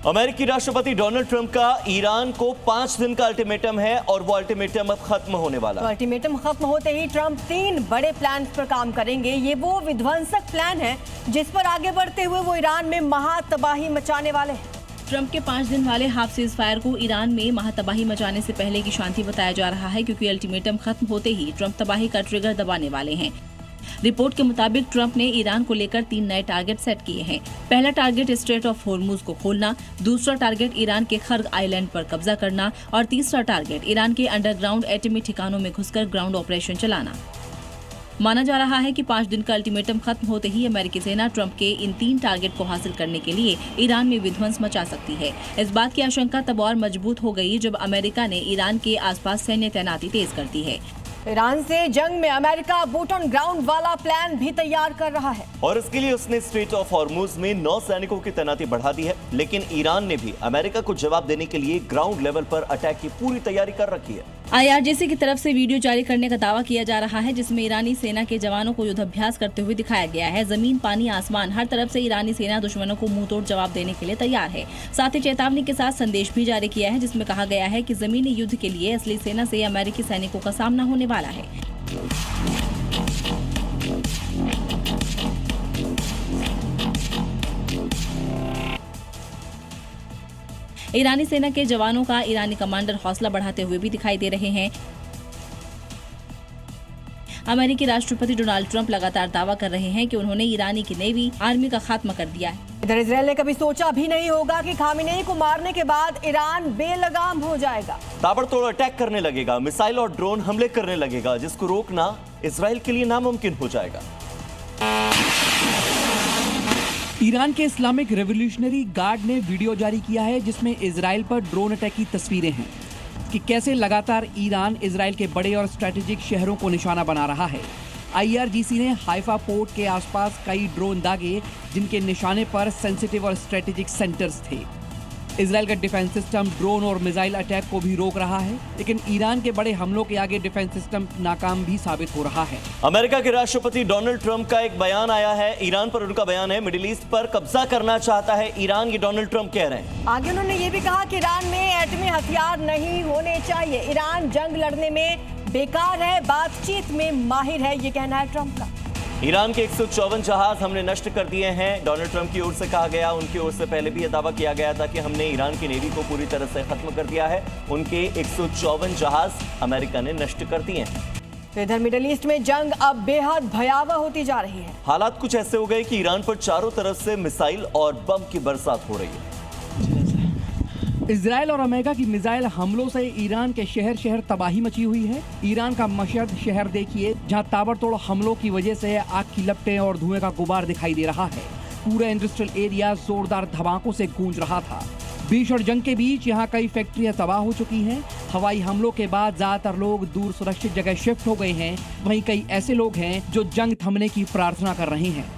अमेरिकी राष्ट्रपति Donald Trump का ईरान को 5 दिन का अल्टीमेटम है और वो अल्टीमेटम अब खत्म होने वाला। तो अल्टीमेटम खत्म होते ही ट्रंप 3 बड़े प्लान पर काम करेंगे। ये वो विध्वंसक प्लान है जिस पर आगे बढ़ते हुए वो ईरान में महातबाही मचाने वाले हैं। ट्रंप के 5 दिन वाले हाफ सीज फायर को ईरान में महातबाही मचाने से पहले की शांति बताया जा रहा है, क्योंकि अल्टीमेटम खत्म होते ही ट्रंप तबाही का ट्रिगर दबाने वाले हैं। रिपोर्ट के मुताबिक ट्रंप ने ईरान को लेकर 3 नए टारगेट सेट किए हैं। पहला टारगेट स्ट्रेट ऑफ होर्मुज को खोलना, दूसरा टारगेट ईरान के खर्ग आइलैंड पर कब्जा करना और तीसरा टारगेट ईरान के अंडरग्राउंड एटमी ठिकानों में घुसकर ग्राउंड ऑपरेशन चलाना। माना जा रहा है कि 5 दिन का अल्टीमेटम खत्म होते ही अमेरिकी सेना ट्रंप के इन 3 टारगेट को हासिल करने के लिए ईरान में विध्वंस मचा सकती है। इस बात की आशंका तब और मजबूत हो गई जब अमेरिका ने ईरान के आसपास सैन्य तैनाती तेज कर दी है। ईरान से जंग में अमेरिका बूट ऑन ग्राउंड वाला प्लान भी तैयार कर रहा है और इसके लिए उसने स्ट्रेट ऑफ हॉर्मुज में 9 सैनिकों की तैनाती बढ़ा दी है। लेकिन ईरान ने भी अमेरिका को जवाब देने के लिए ग्राउंड लेवल पर अटैक की पूरी तैयारी कर रखी है। IRGC की तरफ से वीडियो जारी करने का दावा किया जा रहा है, जिसमें ईरानी सेना के जवानों को युद्धाभ्यास करते हुए दिखाया गया है। जमीन, पानी, आसमान, हर तरफ से ईरानी सेना दुश्मनों को मुंहतोड़ जवाब देने के लिए तैयार है। साथ ही चेतावनी के साथ संदेश भी जारी किया है, जिसमें कहा गया है कि जमीनी युद्ध के लिए असली सेना से अमेरिकी सैनिकों का सामना होने वाला है। ईरानी सेना के जवानों का ईरानी कमांडर हौसला बढ़ाते हुए भी दिखाई दे रहे हैं। अमेरिकी राष्ट्रपति डोनाल्ड ट्रंप लगातार दावा कर रहे हैं कि उन्होंने ईरानी की नेवी आर्मी का खात्मा कर दिया है। इधर इजराइल ने कभी सोचा भी नहीं होगा कि खामेनेई को मारने के बाद ईरान बेलगाम हो जाएगा। ताबड़तोड़ अटैक करने लगेगा, मिसाइल और ड्रोन हमले करने लगेगा, जिसको रोकना इजराइल के लिए नामुमकिन हो जाएगा। ईरान के इस्लामिक रेवोल्यूशनरी गार्ड ने वीडियो जारी किया है, जिसमें इजराइल पर ड्रोन अटैक की तस्वीरें हैं कि कैसे लगातार ईरान इजराइल के बड़े और स्ट्रेटेजिक शहरों को निशाना बना रहा है। IRGC ने हाइफा पोर्ट के आसपास कई ड्रोन दागे, जिनके निशाने पर सेंसिटिव और स्ट्रेटेजिक सेंटर्स थे। इजराइल का डिफेंस सिस्टम ड्रोन और मिसाइल अटैक को भी रोक रहा है, लेकिन ईरान के बड़े हमलों के आगे डिफेंस सिस्टम नाकाम भी साबित हो रहा है। अमेरिका के राष्ट्रपति डोनाल्ड ट्रंप का एक बयान आया है। ईरान पर उनका बयान है, मिडिल ईस्ट पर कब्जा करना चाहता है ईरान, ये डोनाल्ड ट्रंप कह रहे हैं। आगे उन्होंने ये भी कहा कि ईरान में एटमी हथियार नहीं होने चाहिए। ईरान जंग लड़ने में बेकार है, बातचीत में माहिर है, ये कहना है ट्रंप का। ईरान के 154 जहाज हमने नष्ट कर दिए हैं, डोनाल्ड ट्रंप की ओर से कहा गया। उनकी ओर से पहले भी यह दावा किया गया था कि हमने ईरान की नेवी को पूरी तरह से खत्म कर दिया है। उनके 154 जहाज अमेरिका ने नष्ट कर दिए हैं। तो इधर मिडिल ईस्ट में जंग अब बेहद भयावह होती जा रही है। हालात कुछ ऐसे हो गए कि ईरान पर चारों तरफ से मिसाइल और बम की बरसात हो रही है। इजराइल और अमेरिका की मिसाइल हमलों से ईरान के शहर शहर तबाही मची हुई है। ईरान का मशहद शहर देखिए, जहां ताबड़तोड़ हमलों की वजह से आग की लपटें और धुएं का गुबार दिखाई दे रहा है। पूरा इंडस्ट्रियल एरिया जोरदार धमाकों से गूंज रहा था। भीषण जंग के बीच यहाँ कई फैक्ट्रियां तबाह हो चुकी हैं। हवाई हमलों के बाद ज्यादातर लोग दूर सुरक्षित जगह शिफ्ट हो गए हैं। वहीं कई ऐसे लोग हैं जो जंग थमने की प्रार्थना कर रहे हैं।